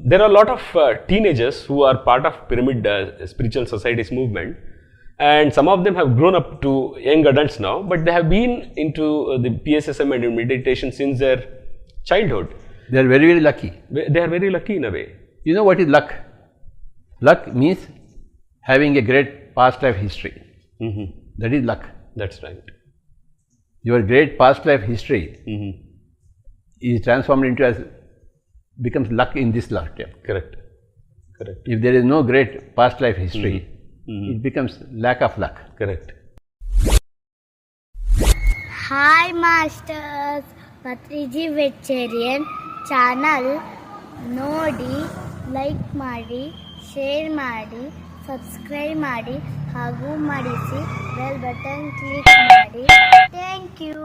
there are a lot of teenagers who are part of Pyramid Spiritual Societies movement, and some of them have grown up to young adults now, but they have been into the PSSM and meditation since their childhood. They are very, very lucky. They are very lucky in a way. You know what is luck? Luck means having a great past life history. That is luck. That's right. Your great past life history is transformed into becomes luck in this lifetime. Correct. Correct. If there is no great past life history, it becomes lack of luck. Correct. Hi Masters, Patriji Vegetarian channel ನೋಡಿ, like ಮಾಡಿ, share ಮಾಡಿ, subscribe ಮಾಡಿ ಹಾಗೂ ಮಾಡಿಸಿ bell button click ಮಾಡಿ. Thank you.